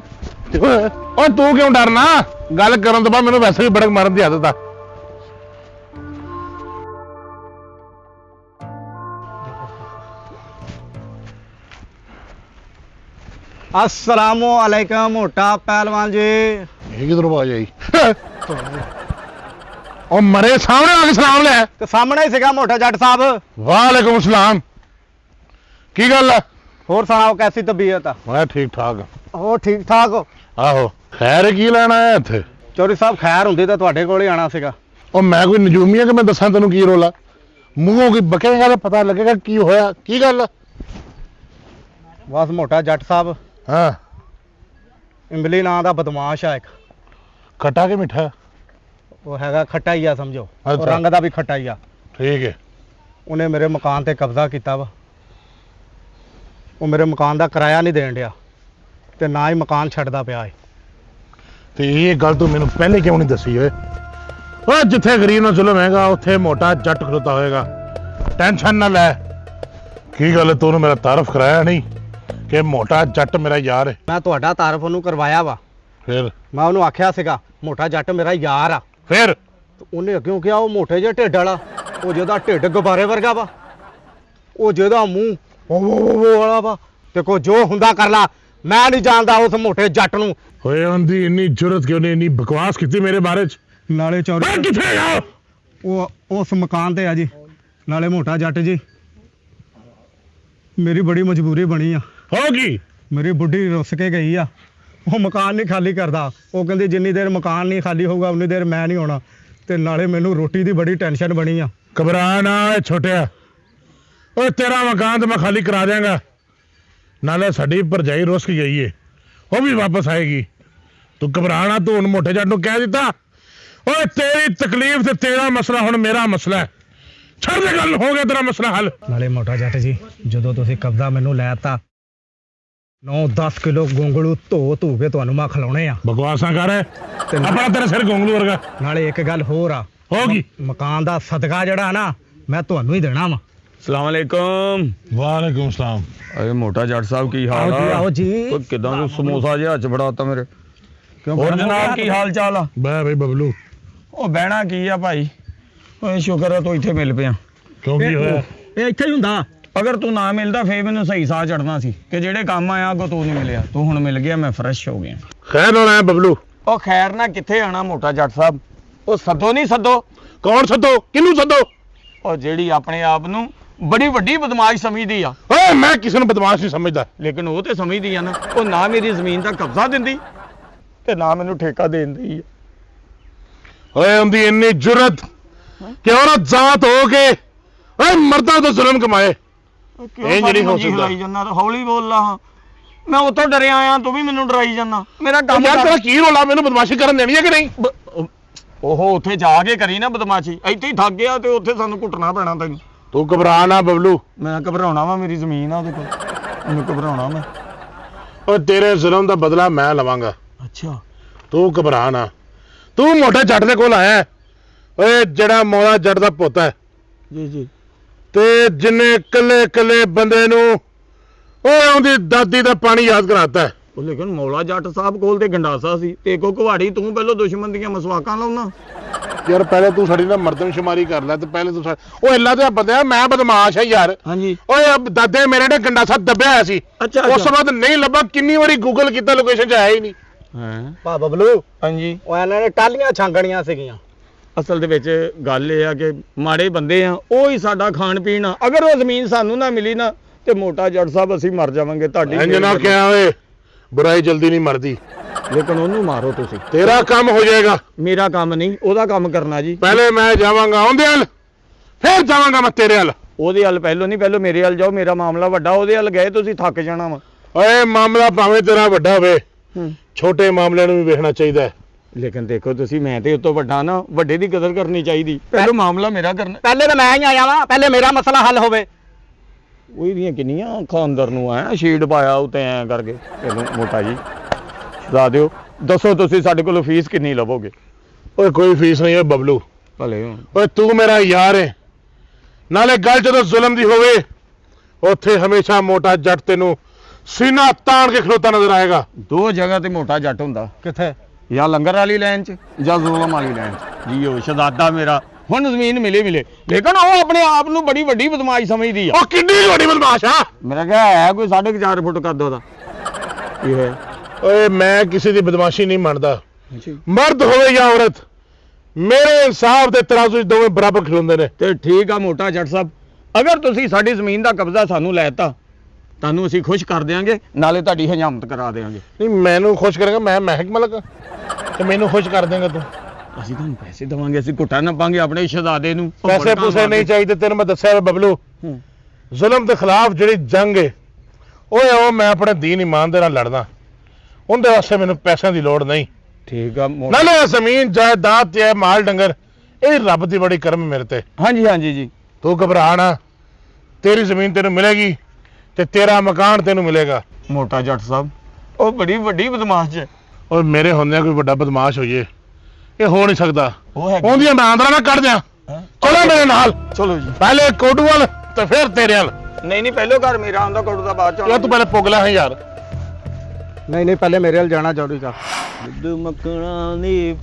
ਓਏ ਤੂੰ ਕਿਉਂ ਡਰਨਾ? ਗੱਲ ਕਰਨ ਤੋਂ ਬਾਅਦ ਮੈਨੂੰ ਵੈਸੇ ਵੀ ਬੜਕ ਮਾਰਨ ਦੀ ਆਦਤ ਆ। अस्सलामु अलैकुम मोटा पहलवान जी। ਇਹ ਕਿਧਰੋਂ ਆ ਜਾਈ? ਉਹ ਮਰੇ ਸਾਹਮਣੇ ਆ ਕੇ ਸਲਾਮ ਲੈ। ਤੇ ਸਾਹਮਣੇ ਹੀ ਸੀਗਾ ਮੋਟਾ ਜੱਟ ਸਾਹਿਬ। ਵਾਲੇਕੁਮ ਸਲਾਮ। ਕੀ ਗੱਲ ਆ? ਹੋਰ ਸੁਣਾਓ ਕੈਸੀ ਤਬੀਅਤ ਆ? ਮੈਂ ਠੀਕ ਠਾਕ ਆ। ਹੋਰ ਠੀਕ ਠਾਕ ਹੋ? ਆਹੋ, ਖੈਰ ਕੀ ਲੈਣ ਆਇਆ ਇੱਥੇ? ਚੌਧਰੀ ਸਾਹਿਬ ਖੈਰ ਹੁੰਦੀ ਤਾਂ ਤੁਹਾਡੇ ਕੋਲ ਹੀ ਆਣਾ ਸੀਗਾ। ਉਹ ਮੈਂ ਕੋਈ ਨਜੂਮੀ ਆ ਕਿ ਮੈਂ ਦੱਸਾਂ ਤੈਨੂੰ ਕੀ ਰੋਲਾ? ਮੂੰਹੋਂ ਕੋਈ ਬਕੇਗਾ ਤਾਂ ਪਤਾ ਲੱਗੇਗਾ ਕੀ ਹੋਇਆ। ਕੀ ਗੱਲ? ਬਸ ਮੋਟਾ ਜੱਟ ਸਾਹਿਬ ਹਾਂ, ਇੰਬਲੀ ਨਾਂ ਦਾ ਬਦਮਾਸ਼ ਆ ਇੱਕ। ਖੱਟਾ ਕਿ ਮਿੱਠਾ? ਉਹ ਹੈਗਾ ਖੱਟਾ ਹੀ ਆ ਸਮਝੋ। ਉਹ ਅੱਛਾ। ਰੰਗ ਦਾ ਵੀ ਖੱਟਾ ਹੀ ਆ। ਠੀਕ ਹੈ। ਉਹਨੇ ਮੇਰੇ ਮਕਾਨ ਤੇ ਕਬਜ਼ਾ ਕੀਤਾ ਵਾ। ਉਹ ਮੇਰੇ ਮਕਾਨ ਦਾ ਕਿਰਾਇਆ ਨਹੀਂ ਦੇਣ ਡਿਆ ਤੇ ਨਾ ਹੀ ਮਕਾਨ ਛੱਡਦਾ ਪਿਆ ਏ। ਤੇ ਇਹ ਗੱਲ ਤੂੰ ਮੈਨੂੰ ਪਹਿਲੇ ਕਿਉਂ ਨਹੀਂ ਦੱਸੀ ਓਏ? ਓਏ ਜਿੱਥੇ ਗਰੀਬ ਨਾਲ ਜ਼ੁਲਮ ਹੈਗਾ ਉੱਥੇ ਮੋਟਾ ਜੱਟ ਖਲੋਤਾ ਹੋਏਗਾ। ਟੈਨਸ਼ਨ ਨਾ ਲੈ। ਕੀ ਗੱਲ ਤੂੰ ਮੇਰਾ ਤਾਰਫ ਕਰਾਇਆ ਨਹੀਂ ਕਿ ਮੋਟਾ ਜੱਟ ਮੇਰਾ ਯਾਰ ਹੈ? ਮੈਂ ਤੁਹਾਡਾ ਤਾਰਫ ਉਹਨੂੰ ਕਰਵਾਇਆ ਵਾ। ਫਿਰ ਮੈਂ ਉਹਨੂੰ ਆਖਿਆ ਸੀਗਾ ਮੋਟਾ ਜੱਟ ਮੇਰਾ ਯਾਰ ਆ। ਫਿਰ ਤੇ ਉਹਨੇ ਅੱਗਿਓਂ ਕਿਹਾ ਉਹ ਮੋਟੇ ਜਿਹੇ ਢਿੱਡ ਵਾਲਾ, ਉਹ ਜਿਹਦਾ ਢਿੱਡ ਗੁਬਾਰੇ ਵਰਗਾ ਵਾ, ਉਹ ਜਿਹਦਾ ਮੂੰਹ ਉਹ ਵਾਲਾ ਵਾ, ਤੇ ਕੋ ਜੋ ਹੁੰਦਾ ਕਰ ਲਾ। ਮੈਂ ਨਹੀਂ ਜਾਣਦਾ ਉਸ ਮੋਟੇ ਜੱਟ ਨੂੰ। ਓਏ ਉਹਦੀ ਇੰਨੀ ਜ਼ਰੂਰਤ ਕਿਉਂ ਨਹੀਂ? ਇੰਨੀ ਬਕਵਾਸ ਕੀਤੀ ਮੇਰੇ ਬਾਰੇ ਚ। ਨਾਲੇ ਓਏ ਚੌਰੀ ਕਿੱਥੇ ਆ? ਉਹ ਉਸ ਮਕਾਨ ਤੇ ਆ ਜੀ। ਨਾਲੇ ਮੋਟਾ ਜੱਟ ਜੀ, ਮੇਰੀ ਬੜੀ ਮਜਬੂਰੀ ਬਣੀ ਆ। ਹੋ ਗਈ? ਮੇਰੀ ਬੁੱਢੀ ਰੁੱਸ ਕੇ ਗਈ ਆ। ਉਹ ਮਕਾਨ ਨਹੀਂ ਖਾਲੀ ਕਰਦਾ। ਉਹ ਕਹਿੰਦੀ ਜਿੰਨੀ ਦੇਰ ਮਕਾਨ ਨਹੀਂ ਖਾਲੀ ਹੋਊਗਾ ਉਨੀ ਦੇਰ ਮੈਂ ਨਹੀਂ ਆਉਣਾ। ਤੇ ਨਾਲੇ ਮੈਨੂੰ ਰੋਟੀ ਦੀ ਬੜੀ ਟੈਨਸ਼ਨ ਬਣੀ ਆ। ਘਬਰਾ ਨਾ ਏ ਛੋਟਿਆ। ਓਏ ਤੇਰਾ ਮਕਾਨ ਤੇ ਮੈਂ ਖਾਲੀ ਕਰਾ ਦਿਆਂਗਾ। ਨਾਲੇ ਸਾਡੀ ਭਰਜਾਈ ਰੁੱਸ ਕੇ ਗਈ ਏ, ਉਹ ਵੀ ਵਾਪਸ ਆਏਗੀ। ਤੂੰ ਘਬਰਾ ਨਾ। ਤੂੰ ਹੁਣ ਮੋਟੇ ਜੱਟ ਨੂੰ ਕਹਿ ਦਿੱਤਾ ਓਏ ਤੇਰੀ ਤਕਲੀਫ ਤੇ ਤੇਰਾ ਮਸਲਾ ਹੁਣ ਮੇਰਾ ਮਸਲਾ ਹੈ। ਛੱਡ ਦੇ ਗੱਲ, ਹੋ ਗਿਆ ਤੇਰਾ ਮਸਲਾ ਹੱਲ। ਨਾਲੇ ਮੋਟਾ ਜੱਟ ਜੀ, ਜਦੋਂ ਤੁਸੀਂ ਕਬਜ਼ਾ ਮੈਨੂੰ ਲੈਤਾ 9-10 ਕਿਲੋ ਗੋਂਗਲੂ ਧੋ ਕੇ ਤੁਹਾਨੂੰ ਮੈਂ ਖਿਲਾਉਣੇ ਆ। ਬਕਵਾਸਾਂ ਕਰ ਆਪਣਾ, ਤੇਰਾ ਸਿਰ ਗੋਂਗਲੂ ਵਰਗਾ। ਨਾਲੇ ਇੱਕ ਗੱਲ ਹੋਰ ਆ, ਹੋ ਗਈ? ਮਕਾਨ ਦਾ ਸਦਕਾ ਜਿਹੜਾ ਨਾ ਮੈਂ ਤੁਹਾਨੂੰ ਹੀ ਦੇਣਾ ਵਾ। ਸਲਾਮ ਅਲੈਕੁਮ। ਵਾਲੇਕੁਮ ਸਲਾਮ। ਅਰੇ ਮੋਟਾ ਜੱਟ ਸਾਹਿਬ ਕੀ ਹਾਲ ਆ? ਆਓ ਜੀ। ਓਏ ਕਿਦਾਂ ਤੂੰ ਸਮੋਸਾ ਜਿਹਾ ਹੱਥ ਫੜਾਤਾ ਮੇਰੇ? ਹੋਰ ਜਨਾਬ ਕੀ ਹਾਲ ਚਾਲ ਆ? ਬੈ ਬਈ ਬਬਲੂ। ਉਹ ਬਹਿਣਾ ਕੀ ਆ ਭਾਈ? ਓਏ ਸ਼ੁਕਰ ਆ ਤੂੰ ਇੱਥੇ ਮਿਲ ਪਿਆ। ਕਿਉਂ ਕੀ ਹੋਇਆ? ਇਹ ਇੱਥੇ ਹੀ ਹੁੰਦਾ। ਅਗਰ ਤੂੰ ਨਾ ਮਿਲਦਾ ਫੇਰ ਮੈਨੂੰ ਸਹੀ ਸਾਹ ਚੜਨਾ ਸੀ ਕਿ ਜਿਹੜੇ ਕੰਮ ਆਇਆ ਅੱਗੋਂ ਤੂੰ ਨਹੀਂ ਮਿਲਿਆ। ਤੂੰ ਹੁਣ ਮਿਲ ਗਿਆ, ਮੈਂ ਫਰੈਸ਼ ਹੋ ਗਿਆ। ਖੈਰ ਨਾਲ ਆਇਆ ਬਬਲੂ? ਉਹ ਖੈਰ ਨਾ ਕਿੱਥੇ ਆਣਾ ਮੋਟਾ ਜੱਟ ਸਾਹਿਬ। ਉਹ ਸੱਦੋ ਨਹੀਂ ਸੱਦੋ। ਕੌਣ ਸੱਦੋ? ਕਿਹਨੂੰ ਸੱਦੋ? ਉਹ ਜਿਹੜੀ ਆਪਣੇ ਆਪ ਨੂੰ ਬੜੀ ਵੱਡੀ ਬਦਮਾਸ਼ ਸਮਝਦੀ ਆ। ਓਏ ਮੈਂ ਕਿਸੇ ਨੂੰ ਬਦਮਾਸ਼ ਨਹੀਂ ਸਮਝਦਾ। ਲੇਕਿਨ ਉਹ ਤੇ ਸਮਝਦੀ ਆ ਨਾ। ਉਹ ਨਾ ਮੇਰੀ ਜ਼ਮੀਨ ਦਾ ਕਬਜ਼ਾ ਦਿੰਦੀ ਤੇ ਨਾ ਮੈਨੂੰ ਠੇਕਾ ਦੇਂਦੀ। ਓਏ ਉਹਦੀ ਇੰਨੀ ਜੁਰਤ ਕਿ ਔਰਤ ਜ਼ਾਤ ਹੋ ਕੇ ਓਏ ਮਰਦਾਂ ਤੋਂ ਜ਼ੁਲਮ ਕਮਾਏ। ਇਹ ਜਿਹੜੀ ਹੋ ਸਕਦਾ ਹਿਲਾਈ ਜਾਂਦਾ ਹੌਲੀ ਬੋਲ ਲਾ ਮੈਂ ਉੱਥੋਂ ਡਰਿਆ ਆਇਆ ਤੂੰ ਵੀ ਮੈਨੂੰ ਡਰਾਈ ਜਾਂਦਾ ਮੇਰਾ ਉਹ ਕੰਮ ਯਾਰ ਕਰ। ਤੇਰਾ ਕੀ ਰੋਲਾ ਮੈਨੂੰ ਬਦਮਾਸ਼ੀ ਕਰਨ ਦੇਣੀ ਹੈ ਕਿ ਨਹੀਂ ਉਹ ਉੱਥੇ ਜਾ ਕੇ ਕਰੀ ਨਾ ਬਦਮਾਸ਼ੀ ਇੱਥੇ ਹੀ ਥੱਕ ਗਿਆ ਤੇ ਉੱਥੇ ਸਾਨੂੰ ਕੁੱਟਣਾ ਪੈਣਾ ਤੈਨੂੰ। ਤੂੰ ਘਬਰਾ ਨਾ ਬਬਲੂ। ਮੈਂ ਘਬਰਾਉਣਾ ਵਾ ਮੇਰੀ ਜ਼ਮੀਨ ਆ ਉਹਦੇ ਕੋਲ ਮੈਨੂੰ ਘਬਰਾਉਣਾ ਮੈਂ। ਉਹ ਤੇਰੇ ਜ਼ੁਲਮ ਦਾ ਬਦਲਾ ਮੈਂ ਲਵਾਂਗਾ। ਅੱਛਾ ਤੂੰ ਘਬਰਾ ਨਾ। ਤੂੰ ਮੋਟੇ ਜੱਟ ਦੇ ਕੋਲ ਆਇਆ ਹੈ। ਓਏ ਜਿਹੜਾ ਮੌਲਾ ਜੱਟ ਦਾ ਪੁੱਤ ਹੈ ਜੀ ਜੀ ਤੇ ਜਿੰਨੇ ਕੱਲੇ ਕੱਲੇ ਬੰਦੇ ਨੂੰ ਓਏ ਉਹਦੀ ਦਾਦੀ ਦਾ ਪਾਣੀ ਯਾਦ ਕਰਾਤਾ ਹੈ। ਉਹ ਲੇਕਿਨ ਮੌਲਾ ਜੱਟ ਸਾਹਿਬ ਕੋਲ ਤੇ ਗੰਡਾਸਾ ਸੀ ਤੇ ਕੋ ਕੁਹਾੜੀ ਤੂੰ ਪਹਿਲਾਂ ਦੁਸ਼ਮਣ ਦੀਆਂ ਮਸਵਾਕਾਂ ਲਾਉਣਾ। ਯਾਰ ਪਹਿਲੇ ਤੂੰ ਸਾਡੀ ਨਾ ਮਰਦਮਸ਼ੁਮਾਰੀ ਕਰ ਲੈ ਤੇ ਪਹਿਲੇ ਤੂੰ ਓਏ ਅੱਲਾ ਤੇ ਬੰਦਿਆ ਮੈਂ ਬਦਮਾਸ਼ ਹੈ ਯਾਰ। ਹਾਂਜੀ ਓਏ ਦਾਦੇ ਮੇਰੇ ਨੇ ਗੰਡਾਸਾ ਦੱਬਿਆ ਹੋਇਆ ਸੀ। ਅੱਛਾ ਉਸ ਤੋਂ ਬਾਅਦ ਨਹੀਂ ਲੱਭਾ ਕਿੰਨੀ ਵਾਰੀ ਗੂਗਲ ਕੀਤਾ ਲੋਕੇਸ਼ਨ 'ਚ ਆਇਆ ਹੀ ਨਹੀਂ। ਹਾਂ ਭਾ ਬਬਲੂ ਹਾਂਜੀ ਉਹ ਇਹਨਾਂ ਨੇ ਟਾਲੀਆਂ ਛਾਂਗਣੀਆਂ ਸੀਗੀਆਂ। ਅਸਲ ਦੇ ਵਿੱਚ ਗੱਲ ਇਹ ਆ ਕਿ ਮਾੜੇ ਬੰਦੇ ਆ ਉਹ ਹੀ ਸਾਡਾ ਖਾਣ ਪੀਣ ਆ। ਅਗਰ ਉਹ ਜ਼ਮੀਨ ਸਾਨੂੰ ਨਾ ਮਿਲੀ ਨਾ ਤੇ ਮੋਟਾ ਜੱਟ ਸਾਹਿਬ ਅਸੀਂ ਮਰ ਜਾਵਾਂਗੇ ਤੁਹਾਡੀ ਇੰਜ ਨਾ ਕਿਹਾ ਓਏ ਬੁਰਾਈ ਜਲਦੀ ਨਹੀਂ ਮਰਦੀ। ਲੇਕਿਨ ਉਹਨੂੰ ਮਾਰੋ ਤੁਸੀਂ। ਤੇਰਾ ਕੰਮ ਹੋ ਜਾਏਗਾ। ਮੇਰਾ ਕੰਮ ਨਹੀਂ ਉਹਦਾ ਕੰਮ ਕਰਨਾ ਜੀ। ਪਹਿਲੇ ਮੈਂ ਜਾਵਾਂਗਾ ਉਹਦੇ ਹਲ ਫਿਰ ਜਾਵਾਂਗਾ ਮੈਂ ਤੇਰੇ ਹਲ। ਉਹਦੇ ਹੱਲ ਪਹਿਲੋਂ ਨਹੀਂ ਪਹਿਲੋਂ ਮੇਰੇ ਹੱਲ ਜਾਓ। ਮੇਰਾ ਮਾਮਲਾ ਵੱਡਾ ਉਹਦੇ ਹੱਲ ਗਏ ਤੁਸੀਂ ਥੱਕ ਜਾਣਾ ਵਾ। ਓਏ ਮਾਮਲਾ ਭਾਵੇਂ ਤੇਰਾ ਵੱਡਾ ਹੋਵੇ ਛੋਟੇ ਮਾਮਲਿਆਂ ਨੂੰ ਵੀ ਵੇਖਣਾ ਚਾਹੀਦਾ ਹੈ। ਲੇਕਿਨ ਦੇਖੋ ਤੁਸੀਂ ਮੈਂ ਤੇ ਉਤੋਂ ਵੱਡਾ ਨਾ ਵੱਡੇ ਦੀ ਕਦਰ ਕਰਨੀ ਚਾਹੀਦੀ। ਪਹਿਲੋਂ ਮਾਮਲਾ ਮੇਰਾ ਕਰਨਾ। ਪਹਿਲੇ ਤਾਂ ਮੈਂ ਹੀ ਆਇਆ ਵਾਂ ਪਹਿਲੇ ਮੇਰਾ ਮਸਲਾ ਹੱਲ ਹੋਵੇ। ਉਹੀ ਦੀਆਂ ਕਿੰਨੀਆਂ ਅੱਖਾਂ ਅੰਦਰ ਨੂੰ ਆ ਸ਼ੀਟ ਪਾਇਆ ਉਤੇ ਐ ਕਰਕੇ। ਇਹਨੂੰ ਮੋਟਾ ਜੀ ਦੱਸ ਦਿਓ ਦੱਸੋ ਤੁਸੀਂ ਸਾਡੇ ਕੋਲੋਂ ਫੀਸ ਕਿੰਨੀ ਲਵੋਗੇ? ਓਏ ਕੋਈ ਫੀਸ ਨਹੀਂ ਓਏ ਬਬਲੂ। ਭਲੇ ਓਏ ਤੂੰ ਮੇਰਾ ਯਾਰ ਹੈ। ਨਾਲੇ ਗੱਲ ਜਦੋਂ ਜ਼ੁਲਮ ਦੀ ਹੋਵੇ ਉੱਥੇ ਹਮੇਸ਼ਾ ਮੋਟਾ ਜੱਟ ਤੈਨੂੰ ਸੀਨਾ ਤਾਣ ਕੇ ਖਲੋਤਾ ਨਜ਼ਰ ਆਏਗਾ। ਦੋ ਜਗ੍ਹਾ ਤੇ ਮੋਟਾ ਜੱਟ ਹੁੰਦਾ। ਕਿੱਥੇ? ਜਾਂ ਲੰਗਰ ਵਾਲੀ ਲਾਈਨ 'ਚ ਜਾਂ ਜ਼ੁਲਮ ਵਾਲੀ ਲਾਈਨ 'ਚ। ਜੀ ਉਹ ਸ਼ਹਜ਼ਾਦਾ ਮੇਰਾ ਹੁਣ ਜ਼ਮੀਨ ਮਿਲੇ ਲੇਕਿਨ ਉਹ ਆਪਣੇ ਆਪ ਨੂੰ ਬੜੀ ਵੱਡੀ ਬਦਮਾਸ਼ ਸਮਝਦੀ ਆ। ਉਹ ਕਿੰਨੀ ਵੱਡੀ ਬਦਮਾਸ਼ ਆ। ਮੇਰਾ ਕਿਹਾ ਹੈ ਕੋਈ 4.5 ਫੁੱਟ ਕੱਦ ਉਹਦਾ। ਇਹ ਹੈ ਓਏ ਮੈਂ ਕਿਸੇ ਦੀ ਬਦਮਾਸ਼ੀ ਨਹੀਂ ਮੰਨਦਾ। ਮਰਦ ਹੋਵੇ ਜਾਂ ਔਰਤ ਮੇਰੇ ਇਨਸਾਫ ਦੇ ਤਰਾਜ਼ੂ 'ਚ ਦੋਵੇਂ ਬਰਾਬਰ ਖਲੋਂਦੇ ਨੇ। ਤੇ ਠੀਕ ਆ ਮੋਟਾ ਜੱਟ ਸਾਹਿਬ ਅਗਰ ਤੁਸੀਂ ਸਾਡੀ ਜ਼ਮੀਨ ਦਾ ਕਬਜ਼ਾ ਸਾਨੂੰ ਲੈਤਾ ਤੁਹਾਨੂੰ ਅਸੀਂ ਖੁਸ਼ ਕਰ ਦਿਆਂਗੇ ਨਾਲੇ ਤੁਹਾਡੀ ਹਜਾਮਤ ਕਰਾ ਦਿਆਂਗੇ। ਨਹੀਂ ਮੈਨੂੰ ਖੁਸ਼ ਕਰੇਗਾ ਮੈਂ ਮਹਿਕ ਮਲਕ ਤੇ ਮੈਨੂੰ ਖੁਸ਼ ਕਰ ਦੇਂਗਾ ਤੂੰ। ਅਸੀਂ ਤੁਹਾਨੂੰ ਪੈਸੇ ਦੇਵਾਂਗੇ ਅਸੀਂ ਘੁੱਟਾ ਨੱਪਾਂਗੇ ਆਪਣੇ ਸ਼ਹਜ਼ਾਦੇ ਨੂੰ। ਪੈਸੇ ਪੂਸੇ ਨਹੀਂ ਚਾਹੀਦੇ ਤੈਨੂੰ ਮੈਂ ਦੱਸਿਆ ਬਬਲੂ। ਜ਼ੁਲਮ ਦੇ ਖਿਲਾਫ ਜਿਹੜੀ ਜੰਗ ਹੈ ਓਏ ਉਹ ਮੈਂ ਆਪਣੇ ਦੀਨ ਇਮਾਨ ਦੇ ਨਾਲ ਲੜਦਾ। ਉਹਦੇ ਵਾਸਤੇ ਮੈਨੂੰ ਪੈਸਿਆਂ ਦੀ ਲੋੜ ਨਹੀਂ। ਠੀਕ ਆ ਨਾਲੇ ਜ਼ਮੀਨ ਜਾਇਦਾਦ ਤੇ ਮਾਲ ਡੰਗਰ ਇਹ ਰੱਬ ਦੀ ਬੜੀ ਕਰਮ ਮੇਰੇ ਤੇ। ਹਾਂਜੀ ਹਾਂਜੀ ਜੀ ਤੂੰ ਘਬਰਾ ਨਾ। ਤੇਰੀ ਜ਼ਮੀਨ ਤੈਨੂੰ ਮਿਲੇਗੀ ਤੇ ਤੇਰਾ ਮਕਾਨ ਤੈਨੂੰ ਮਿਲੇਗਾ। ਮੋਟਾ ਜੱਟ ਸਾਹਿਬ ਉਹ ਬੜੀ ਵੱਡੀ ਬਦਮਾਸ਼ ਹੈ। ਓਏ ਮੇਰੇ ਹੁੰਦਿਆਂ ਕੋਈ ਵੱਡਾ ਬਦਮਾਸ਼ ਹੋ ਜੇ ਇਹ ਹੋ ਨਹੀਂ ਸਕਦਾ। ਉਹ ਹੈ ਉਹਦੀਆਂ ਮੈਂ ਆਂਦਰਾਂ ਨਾ ਕੱਢ ਦਿਆਂ। ਚਲੋ ਮੇਰੇ ਨਾਲ। ਚਲੋ ਜੀ। ਪਹਿਲੇ ਕੋਟੂ ਵੱਲ ਤੇ ਫਿਰ ਤੇਰੇ ਵੱਲ। ਨਹੀਂ ਪਹਿਲੋਂ ਘਰ ਮੇਰਾ ਆਉਂਦਾ ਕੋਟੂ ਦਾ ਬਾਅਦ ਚ ਯਾਰ ਤੂੰ ਪਹਿਲੇ ਪੁੱਗ ਲੈ ਹੈ ਯਾਰ। ਨਹੀਂ ਪਹਿਲੇ ਮੇਰੇ ਵੱਲ ਜਾਣਾ ਚੌਧਰੀ ਸਾਹਿਬ। ਦੁੱਧ ਮੱਖਣਾ ਦੀ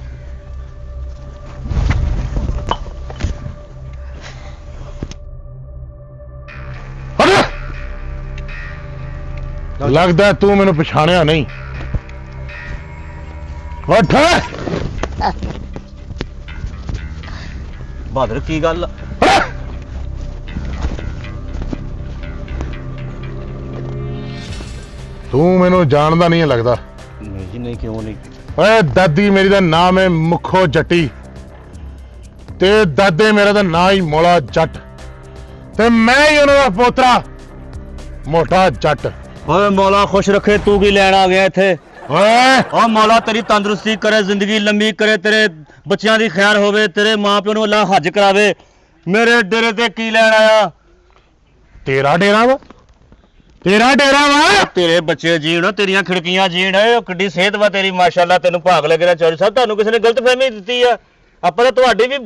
ਲੱਗਦਾ ਤੂੰ ਮੈਨੂੰ ਪਛਾਣਿਆ ਨਹੀਂ। ਉੱਠ। ਬਹਾਦਰ ਕੀ ਗੱਲ? ਤੂੰ ਮੈਨੂੰ ਜਾਣਦਾ ਨਹੀਂ ਲੱਗਦਾ। ਨਹੀਂ ਜੀ ਨਹੀਂ ਕਿਉਂ ਨਹੀਂ? ਓਏ ਦਾਦੀ ਮੇਰੀ ਦਾ ਨਾਮ ਹੈ ਮੁੱਖੋ ਜੱਟੀ ਤੇ ਦਾਦੇ ਮੇਰਾ ਦਾ ਨਾਂ ਹੀ ਮੌਲਾ ਜੱਟ ਤੇ ਮੈਂ ਹੀ ਉਹਨਾਂ ਦਾ ਪੋਤਰਾ ਮੋਟਾ ਜੱਟ। ਓਏ ਮੌਲਾ ਖੁਸ਼ ਰੱਖੇ ਤੂੰ ਕੀ ਲੈਣ ਆ ਗਿਆ ਇੱਥੇ? ਓਏ ਓ ਮੌਲਾ ਤੇਰੀ ਤੰਦਰੁਸਤੀ ਕਰੇ ਜ਼ਿੰਦਗੀ ਲੰਮੀ ਕਰੇ ਤੇਰੇ ਬੱਚਿਆਂ ਦੀ ਖੈਰ ਹੋਵੇ ਤੇਰੇ ਮਾਪਿਆਂ ਨੂੰ ਅੱਲਾ ਹੱਜ ਕਰਾਵੇ। ਮੇਰੇ ਡੇਰੇ ਤੇ ਕੀ ਲੈਣ ਆਇਆ? ਤੇਰਾ ਡੇਰਾ ਵਾ ਤੇਰਾ ਡੇਰਾ ਵਾ। ਤੇਰੇ ਬੱਚੇ ਜੀਣ ਤੇਰੀਆਂ ਖਿੜਕੀਆਂ ਜੀਣ ਉਹ ਕਿੱਡੀ ਸਿਹਤ ਵਾ ਤੇਰੀ ਮਾਸ਼ਾਅੱਲਾ ਤੈਨੂੰ ਭਾਗ ਲੱਗਣਾ ਚੌਧਰੀ ਸਾਹਿਬ। ਤੁਹਾਨੂੰ ਕਿਸੇ ਨੇ ਗਲਤਫਹਿਮੀ ਦਿੱਤੀ ਆ। ਆਪਾਂ ਤਾਂ ਤੁਹਾਡੀ ਵੀ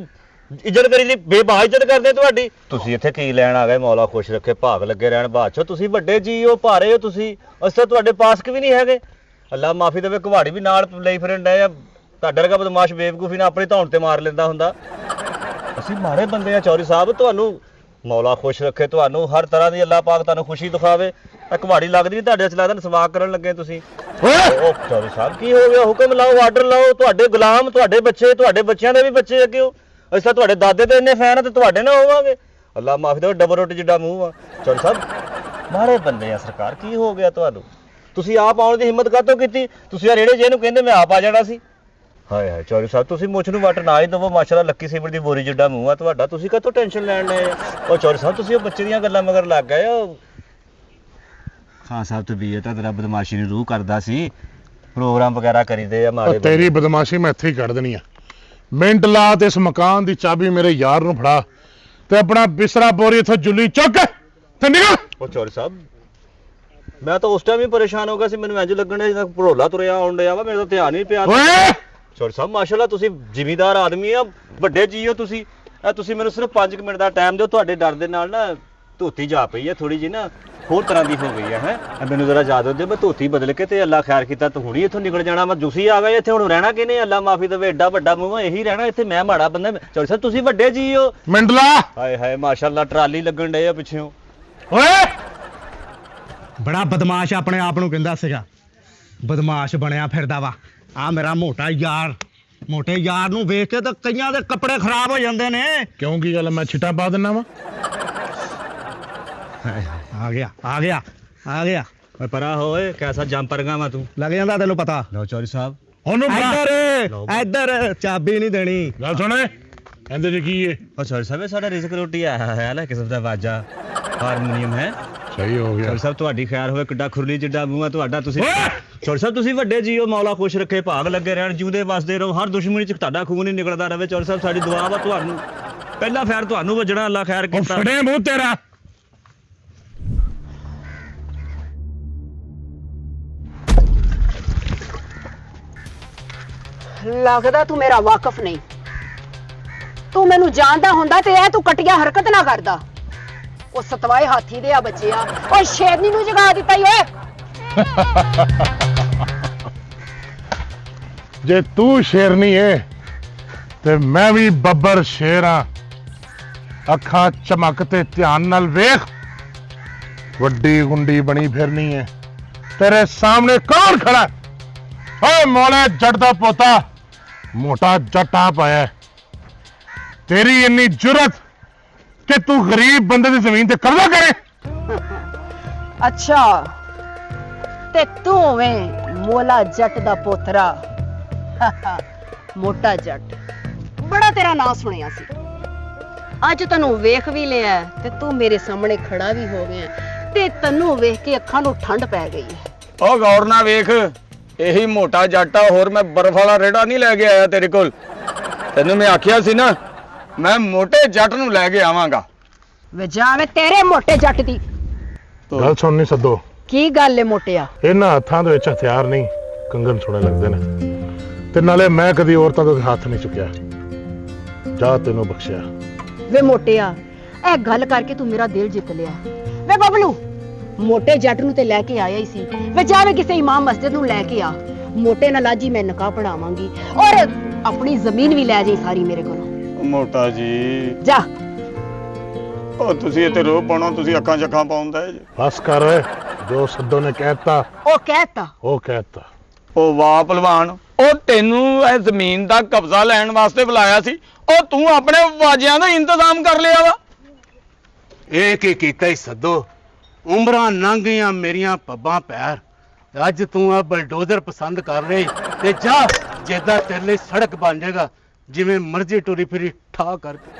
ਇੱਜ਼ਤ ਕਰੀ ਲਈ ਬੇਬਾਹ ਇੱਜ਼ਤ ਕਰਦੇ ਤੁਹਾਡੀ। ਤੁਸੀਂ ਇੱਥੇ ਕੀ ਲੈਣ ਆ ਗਏ? ਮੌਲਾ ਖੁਸ਼ ਰੱਖੇ ਭਾਗ ਲੱਗੇ ਰਹਿਣ ਬਾਦਸ਼ਾਹ। ਤੁਸੀਂ ਵੱਡੇ ਜੀ ਹੋ ਭਾਰੇ ਹੋ ਤੁਸੀਂ। ਅਸੀਂ ਤਾਂ ਤੁਹਾਡੇ ਪਾਸ ਕਿ ਵੀ ਨਹੀਂ ਹੈਗੇ। ਅੱਲਾ ਮਾਫੀ ਦੇਵੇ ਕੁਹਾੜੀ ਵੀ ਨਾਲ ਲਈ ਫਿਰਨ ਡਏ ਆ। ਤੁਹਾਡੇ ਵਰਗਾ ਬਦਮਾਸ਼ ਬੇਵਕੂਫੀ ਨਾਲ ਆਪਣੀ ਧੌਣ ਤੇ ਮਾਰ ਲੈਂਦਾ ਹੁੰਦਾ। ਅਸੀਂ ਮਾਰੇ ਬੰਦੇ ਆ ਚੌਧਰੀ ਸਾਹਿਬ। ਤੁਹਾਨੂੰ ਮੌਲਾ ਖੁਸ਼ ਰੱਖੇ ਤੁਹਾਨੂੰ ਹਰ ਤਰ੍ਹਾਂ ਦੀ ਅੱਲਾ ਪਾਕ ਤੁਹਾਨੂੰ ਖੁਸ਼ੀ ਦਿਖਾਵੇ। ਇਹ ਕੁਹਾੜੀ ਲੱਗਦੀ ਨਹੀਂ ਤੁਹਾਡੇ ਚ ਲੱਗਦਾ ਸਵਾਗ ਕਰਨ ਲੱਗੇ ਤੁਸੀਂ। ਉਹ ਚੌਧਰੀ ਸਾਹਿਬ ਕੀ ਹੋ ਗਿਆ? ਹੁਕਮ ਲਾਓ ਆਰਡਰ ਲਾਓ। ਤੁਹਾਡੇ ਗੁਲਾਮ ਤੁਹਾਡੇ ਬੱਚੇ ਤੁਹਾਡੇ ਬੱਚਿਆਂ ਦੇ ਵੀ ਬੱਚੇ ਅੱਗੇ ਹੋ। ਅਸੀਂ ਤਾਂ ਤੁਹਾਡੇ ਦਾਦੇ ਤੇ ਇੰਨੇ ਫੈਨ ਆ ਤੇ ਤੁਹਾਡੇ ਨਾਲ ਹੋਵਾਂਗੇ। ਅੱਲਾ ਮਾਫੀ ਦੇਵੇ ਡਬਲ ਰੋਟੀ ਜਿੱਡਾ ਮੂੰਹ ਆ। ਚੌਧਰੀ ਸਾਹਿਬ ਮਾਰੇ ਬੰਦੇ ਆ ਸਰਕਾਰ। ਕੀ ਹੋ ਗਿਆ ਤੁਹਾਨੂੰ? ਤੁਸੀਂ ਆਪ ਆਉਣ ਦੀ ਹਿੰਮਤ ਕਾਹਤੋਂ ਕੀਤੀ? ਤੁਸੀਂ ਆ ਰੇੜੇ ਜੇ ਨੂੰ ਕਹਿੰਦੇ ਮੈਂ ਆਪ ਆ ਜਾਣਾ ਸੀ। ਹਾਏ ਹਾਏ ਚੌਧਰੀ ਸਾਹਿਬ ਤੁਸੀਂ ਮੁੱਛ ਨੂੰ ਵੱਟ ਨਾ ਹੀ ਦਵੋ, ਮਾਸ਼ਾਅੱਲਾ ਲੱਕੀ ਸੀਮਰ ਦੀ ਬੋਰੀ ਜਿੱਡਾ ਮੂੰਹ ਆ ਤੁਹਾਡਾ, ਤੁਸੀਂ ਕਾਹਤੋਂ ਟੈਨਸ਼ਨ ਲੈਣ ਲਏ ਆ? ਉਹ ਚੌਧਰੀ ਸਾਹਿਬ ਤੁਸੀਂ ਉਹ ਬੱਚੇ ਦੀਆਂ ਗੱਲਾਂ ਮਗਰ ਲੱਗ ਗਏ ਹੋ। ਖਾਨ ਸਾਹਿਬ ਤਬੀਅਤ ਤਾਂ ਤੇਰਾ ਬਦਮਾਸ਼ੀ ਨੂੰ ਰੂਹ ਕਰਦਾ ਸੀ, ਪ੍ਰੋਗਰਾਮ ਵਗੈਰਾ ਕਰੀਦੇ ਆ ਮਾੜੇ ਤੇਰੀ ਬਦਮਾਸ਼ੀ ਮੈਂ ਇੱਥੇ ਹੀ ਕੱਢ ਦੇਣੀ ਆ। ਮਿੰਟ ਲਾ ਤੇ ਇਸ ਮਕਾਨ ਦੀ ਚਾਬੀ ਮੇਰੇ ਯਾਰ ਨੂੰ ਫੜਾ ਤੇ ਆਪਣਾ ਬਿਸਤਰਾ ਬੋਰੀ ਇੱਥੋਂ ਜੁੱਲੀ ਚੁੱਕ ਤੇ ਨਿਕਲ। ਉਹ ਚੌਧਰੀ ਸਾਹਿਬ ਮੈਂ ਤਾਂ ਉਸ ਟਾਈਮ ਹੀ ਪਰੇਸ਼ਾਨ ਹੋ ਗਿਆ ਸੀ, ਮੈਨੂੰ ਇੰਜ ਲੱਗਣ ਡਿਆ ਜਿੱਦਾਂ ਭੜੋਲਾ ਤੁਰਿਆ ਆਉਣ ਡਿਆ ਵਾ, ਮੇਰੇ ਤਾਂ ਧਿਆਨ ਹੀ ਨਹੀਂ ਪਿਆ। ਓਏ ਚੌਧਰੀ ਸਾਹਿਬ ਮਾਸ਼ਾਅੱਲਾ ਤੁਸੀਂ ਜ਼ਿਮੀਂਦਾਰ ਆਦਮੀ ਆ, ਵੱਡੇ ਜੀ ਹੋ ਤੁਸੀਂ। ਇਹ ਤੁਸੀਂ ਮੈਨੂੰ ਸਿਰਫ 5 ਮਿੰਟ ਦਾ ਟਾਈਮ ਦਿਓ, ਤੁਹਾਡੇ ਡਰ ਦੇ ਨਾਲ ਨਾ ਧੋਤੀ ਜਾ ਪਈ ਹੈ ਥੋੜੀ ਜੀ ਨਾ, ਹੋਰ ਤਰ੍ਹਾਂ ਦੀ ਹੋ ਗਈ ਹੈ। ਮੈਨੂੰ ਜ਼ਰਾ ਯਾਦ ਦਿਓ, ਮੈਂ ਧੋਤੀ ਬਦਲ ਕੇ ਤੇ ਅੱਲਾ ਖੈਰ ਕੀਤਾ ਤੂੰ ਹੁਣੀ ਇੱਥੋਂ ਨਿਕਲ ਜਾਣਾ, ਮੈਂ ਜੁਸੀ ਆ ਗਏ ਇੱਥੇ, ਹੁਣ ਰਹਿਣਾ ਕਿਨੇ? ਅੱਲਾ ਮਾਫੀ ਦੇਵੇ, ਐਡਾ ਵੱਡਾ ਮੂੰਹ ਇਹੀ ਰਹਿਣਾ ਇੱਥੇ, ਮੈਂ ਮਾੜਾ ਬੰਦਾ। ਚੌਧਰੀ ਸਾਹਿਬ ਤੁਸੀਂ ਵੱਡੇ ਜੀ ਹੋ। ਮਿੰਟ ਲਾ। ਹਾਏ ਹਾਏ ਮਾਸ਼ਾਅੱਲਾ ਟਰਾਲੀ ਲੱਗਣ ਡਏ ਆ ਪਿੱਛੋਂ। ਓਏ ਬੜਾ ਬਦਮਾਸ਼ ਆਪਣੇ ਆਪ ਨੂੰ ਕਹਿੰਦਾ ਸੀਗਾ, ਬਦਮਾਸ਼ ਬਣਿਆ ਫਿਰਦਾ ਵਾ। ਆ ਮੇਰਾ ਮੋਟਾ ਯਾਰ, ਮੋਟੇ ਯਾਰ ਨੂੰ ਵੇਖ ਕੇ ਤਾਂ ਕਈਆਂ ਦੇ ਕੱਪੜੇ ਖਰਾਬ ਹੋ ਜਾਂਦੇ ਨੇ। ਕਿਉਂ ਕੀ ਗੱਲ, ਮੈਂ ਛਿੱਟਾ ਪਾ ਦਿੰਨਾ ਵਾ? ਆ ਗਿਆ ਆ ਗਿਆ ਆ ਗਿਆ। ਓਏ ਪਰਾ ਹੋਏ, ਕੈਸਾ ਜੰਪਰਗਾ ਵਾ ਤੂੰ? ਲੱਗ ਜਾਂਦਾ ਤੈਨੂੰ ਪਤਾ। ਲਓ ਚੌਧਰੀ ਸਾਹਿਬ ਉਹਨੂੰ ਫੜਾ। ਇੱਧਰ ਇੱਧਰ ਚਾਬੀ ਨਹੀਂ ਦੇਣੀ। ਗੱਲ ਸੁਣ ਇਹਦੇ ਚ ਕੀ ਏ? ਉਹ ਚੌਧਰੀ ਸਾਹਿਬ ਇਹ ਸਾਡਾ ਰਿਜ਼ਕ ਰੋਟੀ ਆਇਆ ਹੈ ਲੈ ਕਿਸਮ ਦਾ ਵਾਜਾ ਹਾਰਮੋਨੀਅਮ ਹੈ। ਸਹੀ ਹੋ ਗਿਆ। ਚੌਧਰੀ ਸਾਹਿਬ ਤੁਹਾਡੀ ਖੈਰ ਹੋਵੇ, ਕਿੱਡਾ ਖੁਰਲੀ ਜਿੱਡਾ ਮੂੰਹ ਆ ਤੁਹਾਡਾ। ਤੁਸੀਂ ਚੌਧਰੀ ਸਾਹਿਬ ਤੁਸੀਂ ਵੱਡੇ ਜੀ ਹੋ, ਮੌਲਾ ਖੁਸ਼ ਰੱਖੇ, ਭਾਗ ਲੱਗੇ ਰਹਿਣ, ਜਿਉਂਦੇ ਵਸਦੇ ਰਹੋ, ਹਰ ਦੁਸ਼ਮਣੀ ਚ ਤੁਹਾਡਾ ਖੂਨ ਹੀ ਨਿਕਲਦਾ ਰਹੇ। ਚੌਧਰੀ ਸਾਹਿਬ ਸਾਡੀ ਦੁਆ ਵਾ ਤੁਹਾਨੂੰ, ਪਹਿਲਾ ਫੈਰ ਤੁਹਾਨੂੰ ਵੱਜਣਾ, ਅੱਲਾ ਖੈਰ ਉਹ ਕੀਤਾ। ਫੜੇ ਮੂੰਹ ਤੇਰਾ। ਲੱਗਦਾ ਤੂੰ ਮੇਰਾ ਵਾਕਫ ਨਹੀਂ, ਤੂੰ ਮੈਨੂੰ ਜਾਣਦਾ ਹੁੰਦਾ ਤੇ ਇਹ ਤੂੰ ਕਟਿਆ ਹਰਕਤ ਨਾ ਕਰਦਾ। ਉਹ ਸਤਵਾਏ ਹਾਥੀ ਦੇ ਆ ਬੱਚਿਆ, ਓਏ ਸ਼ੇਰਨੀ ਨੂੰ ਜਗਾ ਦਿੱਤਾ ਈ ਓਏ। ਜੇ ਤੂੰ ਸ਼ੇਰਨੀ ਏ ਤੇ ਮੈਂ ਵੀ ਬੱਬਰ ਸ਼ੇਰ ਆ। ਅੱਖਾਂ ਚਮਕ ਤੇ ਧਿਆਨ ਨਾਲ ਵੇਖ, ਵੱਡੀ ਗੁੰਡੀ ਬਣੀ ਫਿਰਨੀ ਏ। ਤੇਰੇ ਸਾਹਮਣੇ ਕੌਣ ਖੜਾ? ਓਏ ਮੌਲੇ ਜੱਟ ਦਾ ਪੋਤਾ, ਮੋਟਾ ਜੱਟਾ ਪਾਇਆ। ਤੇਰੀ ਇੰਨੀ ਜੁਰਤ ਕਿ ਤੂੰ ਗਰੀਬ ਬੰਦੇ ਦੀ ਜ਼ਮੀਨ ਤੇ ਕਬਜ਼ਾ ਕਰੇ। ਅੱਛਾ ਤੇ ਤੂੰ ਵੇ ਮੋਲਾ ਜੱਟ ਦਾ ਪੋਤਰਾ। ਮੋਟਾ ਜੱਟ, ਬੜਾ ਤੇਰਾ ਨਾਂ ਸੁਣਿਆ ਸੀ। ਅੱਜ ਤੈਨੂੰ ਵੇਖ ਵੀ ਲਿਆ ਤੇ ਤੂੰ ਮੇਰੇ ਸਾਹਮਣੇ ਖੜਾ ਵੀ ਹੋ ਗਿਆ ਤੇ ਤੈਨੂੰ ਵੇਖ ਕੇ ਅੱਖਾਂ ਨੂੰ ਠੰਡ ਪੈ ਗਈ ਹੈ। ਉਹ ਗੌਰ ਨਾਲ ਵੇਖ, ਇਹੀ ਮੋਟਾ ਜੱਟ ਆ, ਹੋਰ ਮੈਂ ਬਰਫ ਵਾਲਾ ਰੇੜਾ ਨਹੀਂ ਲੈ ਕੇ ਆਇਆ ਤੇਰੇ ਕੋਲ। ਤੈਨੂੰ ਮੈਂ ਆਖਿਆ ਸੀ ਨਾ, ਮੈਂ ਮੋਟੇ ਜੱਟ ਨੂੰ ਲੈ ਕੇ ਆਵਾਂਗਾ। ਵੇ ਜਾਵੇਂ ਤੇਰੇ ਮੋਟੇ ਜੱਟ ਦੀ। ਗੱਲ ਸੁਣਨੀ ਸੱਦੋ। ਕੀ ਗੱਲ ਏ ਮੋਟਿਆ? ਇਹਨਾਂ ਹੱਥਾਂ ਦੇ ਵਿੱਚ ਹਥਿਆਰ ਨਹੀਂ, ਕੰਗਣ ਸੋਹਣੇ ਲੱਗਦੇ ਨੇ। ਤੇ ਨਾਲੇ ਮੈਂ ਕਦੀ ਔਰਤਾਂ ਦੇ ਹੱਥ ਨਹੀਂ ਚੁੱਕਿਆ। ਜਾ ਤੈਨੂੰ ਬਖਸ਼ਿਆ। ਵੇ ਮੋਟਿਆ, ਇਹ ਗੱਲ ਕਰਕੇ ਤੂੰ ਮੇਰਾ ਦਿਲ ਜਿੱਤ ਲਿਆ। ਵੇ ਬਬਲੂ, ਮੋਟੇ ਜੱਟ ਨੂੰ ਤੇ ਲੈ ਕੇ ਆਇਆ ਹੀ ਸੀ। ਵੇ ਜਾਵੇ ਕਿਸੇ ਇਮਾਮ ਮਸਜਿਦ ਨੂੰ ਲੈ ਕੇ ਆ, ਮੋਟੇ ਨਾਲ ਅੱਜ ਹੀ ਮੈਂ ਨਿਕਾਹ ਪੜਾਵਾਂਗੀ ਔਰ ਆਪਣੀ ਜ਼ਮੀਨ ਵੀ ਲੈ ਜਾਈ ਸਾਰੀ ਮੇਰੇ ਕੋਲੋਂ। ਮੋਟਾ ਜੀ ਜਾ। ਉਹ ਤੁਸੀਂ ਇੱਥੇ ਰੋਹ ਪਾਉਣਾ, ਤੁਸੀਂ ਅੱਖਾਂ ਚੱਖਾਂ ਪਾਉਂਦਾ ਜੀ। ਬਸ ਕਰ ਓਏ, ਜੋ ਸੱਦੋ ਨੇ ਕਹਿਤਾ ਉਹ ਕਹਿਤਾ। ਉਹ ਕਹਿਤਾ। ਉਹ ਵਾਹ ਪਹਿਲਵਾਨ, ਉਹ ਤੈਨੂੰ ਇਹ ਜ਼ਮੀਨ ਦਾ ਕਬਜ਼ਾ ਲੈਣ ਵਾਸਤੇ ਬੁਲਾਇਆ ਸੀ, ਉਹ ਤੂੰ ਆਪਣੇ ਵਾਜਿਆਂ ਦਾ ਇੰਤਜ਼ਾਮ ਕਰ ਲਿਆ ਵਾ। ਇਹ ਕੀ ਕੀਤਾ ਈ ਸੱਦੋ? ਉਮਰਾਂ ਲੰਘ ਗਈਆਂ ਮੇਰੀਆਂ ਪੱਬਾਂ ਪੈਰ, ਅੱਜ ਤੂੰ ਆ ਬਲਡੋਜ਼ਰ ਪਸੰਦ ਕਰ ਰਹੀ ਤੇ ਜਾ, ਜਿੱਦਾਂ ਤੇਰੇ ਲਈ ਸੜਕ ਬਣ ਜਾਏਗਾ, ਜਿਵੇਂ ਮਰਜ਼ੀ ਟੁਰੀ ਫਿਰੀ ਠਾ ਕਰਕੇ।